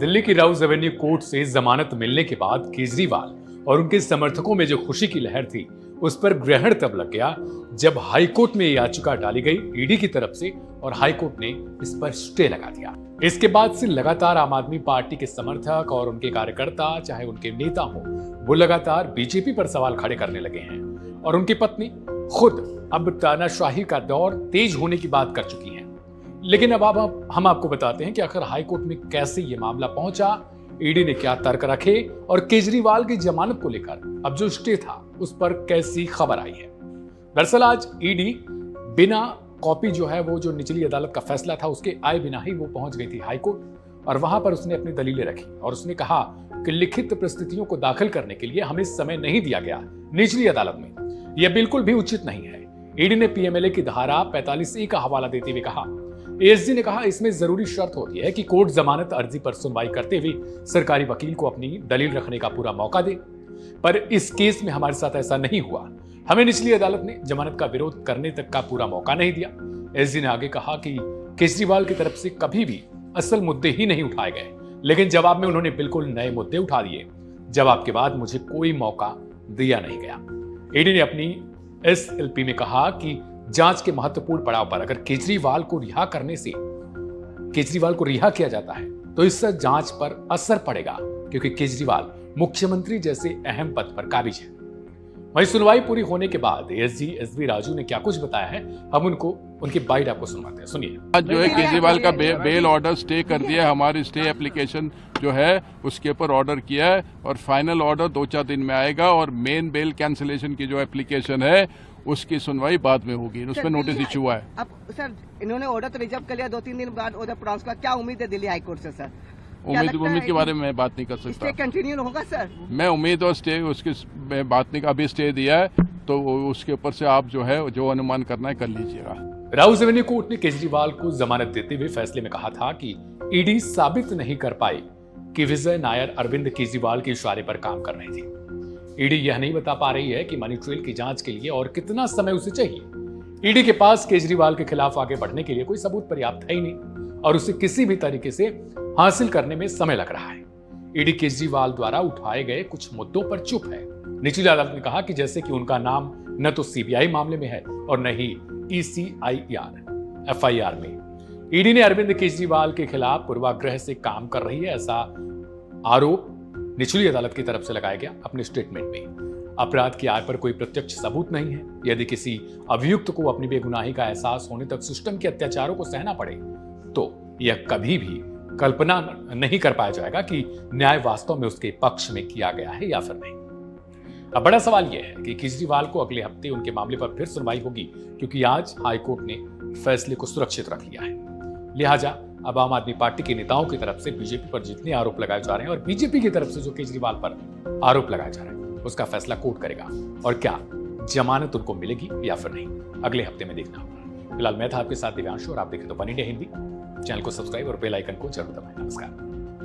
दिल्ली की Rouse Avenue court से जमानत मिलने के बाद केजरीवाल और उनके समर्थकों में जो खुशी की लहर थी उस पर ग्रहण तब लग गया जब हाईकोर्ट में याचिका डाली गई ईडी की तरफ से और हाईकोर्ट ने इस पर स्टे लगा दिया। इसके बाद से लगातार आम आदमी पार्टी के समर्थक और उनके कार्यकर्ता, चाहे उनके नेता हो, वो लगातार बीजेपी पर सवाल खड़े करने लगे हैं और उनकी पत्नी खुद अब तानाशाही का दौर तेज होने की बात कर चुकी हैं। लेकिन अब हम आपको बताते हैं कि आखिर हाईकोर्ट में कैसे ये मामला पहुंचा, ईडी ने क्या तर्क रखे और केजरीवाल की जमानत को लेकर अब जो स्टे था उस पर कैसी खबर आई है। दरअसल आज ईडी बिना कॉपी जो है वो जो निचली अदालत का फैसला था उसके आए बिना ही वो पहुंच गई थी हाईकोर्ट और वहां पर उसने अपनी दलीलें रखी और उसने कहा कि लिखित परिस्थितियों को दाखिल करने के लिए हमें समय नहीं दिया गया निचली अदालत में, यह बिल्कुल भी उचित नहीं है। ईडी ने पीएमएलए की धारा 45A का हवाला देते हुए कहा, एएसजी ने कहा इसमें जरूरी शर्त होती है कि कोर्ट जमानत अर्जी पर सुनवाई करते हुए सरकारी वकील को अपनी दलील रखने का पूरा मौका दे, पर इस केस में हमारे साथ ऐसा नहीं हुआ। हमें निचली अदालत ने जमानत का विरोध करने तक का पूरा मौका नहीं दिया। एएसजी ने आगे कहा कि केजरीवाल की तरफ से कभी भी असल मुद्दे ही नहीं उठाए गए, लेकिन जवाब में उन्होंने बिल्कुल नए मुद्दे उठा दिए। जवाब के बाद मुझे कोई मौका दिया नहीं गया। ईडी ने अपनी एसएलपी में कहा कि जांच के महत्वपूर्ण पड़ाव पर अगर केजरीवाल को रिहा किया जाता है तो इससे जांच पर असर पड़ेगा, क्योंकि केजरीवाल मुख्यमंत्री जैसे अहम पद पर काबिज है। वहीं सुनवाई पूरी होने के बाद एसजी एसबी राजू ने क्या कुछ बताया है, हम उनकी बाइट आपको सुनवाते हैं, सुनिए। आज जो है केजरीवाल का बेल ऑर्डर स्टे कर दिया है। हमारी स्टे एप्लीकेशन जो है उसके ऊपर ऑर्डर किया है और फाइनल ऑर्डर 2-4 दिन में आएगा और मेन बेल कैंसिलेशन की जो एप्लीकेशन है उसकी सुनवाई बाद में होगी। उसमें नोटिस इश्यू हुआ है। अब सर इन्होंने ऑर्डर तो रिजर्व कर लिया, 2-3 दिन बाद ऑर्डर प्रोनाउंस का, क्या उम्मीद है दिल्ली हाईकोर्ट से सर? उम्मीद के बारे में मैं बात नहीं कर सकता। स्टे कंटिन्यू होगा सर? मैं उम्मीद और स्टे उसकी बात नहीं, अभी स्टे दिया है तो उसके ऊपर से आप जो अनुमान करना है कर लीजिएगा। राउज एवेन्यू कोर्ट ने केजरीवाल को जमानत देते हुए फैसले में कहा था कि ईडी साबित नहीं कर पाई कि विजय नायर अरविंद केजरीवाल के इशारे पर काम कर रही थी। ईडी यह नहीं बता पा रही है कि मनी ट्रेल की जांच के लिए और कितना समय उसे चाहिए। ईडी के पास केजरीवाल के खिलाफ आगे बढ़ने के लिए कोई सबूत पर्याप्त है ही नहीं और उसे किसी भी तरीके से हासिल करने में समय लग रहा है। ईडी केजरीवाल द्वारा उठाए गए कुछ मुद्दों पर चुप है। निचली अदालत ने कहा कि जैसे कि उनका नाम न तो सीबीआई मामले में है और न ही ECIR FIR में। ईडी ने अरविंद केजरीवाल के खिलाफ पूर्वाग्रह से काम कर रही है ऐसा आरोप निचली अदालत की तरफ से लगाया गया अपने स्टेटमेंट में। अपराध की आय पर कोई प्रत्यक्ष सबूत नहीं है। यदि किसी अभियुक्त को अपनी बेगुनाही का एहसास होने तक सिस्टम के अत्याचारों को सहना पड़े तो यह कभी भी कल्पना नहीं कर पाया जाएगा कि न्याय वास्तव में उसके पक्ष में किया गया है या फिर नहीं। अब बड़ा सवाल यह है कि केजरीवाल को अगले हफ्ते उनके मामले पर फिर सुनवाई होगी, क्योंकि आज हाईकोर्ट ने फैसले को सुरक्षित रख लिया है। लिहाजा अब आम आदमी पार्टी के नेताओं की तरफ से बीजेपी पर जितने आरोप लगाए जा रहे हैं और बीजेपी की तरफ से जो केजरीवाल पर आरोप लगाए जा रहे हैं उसका फैसला कोर्ट करेगा और क्या जमानत उनको मिलेगी या फिर नहीं, अगले हफ्ते में देखना होगा। फिलहाल मैं था आपके साथ दिव्यांशु और आप देखें तो वन इंडिया हिंदी। चैनल को सब्सक्राइब और बेल आइकन को जरूर दबाएं। नमस्कार।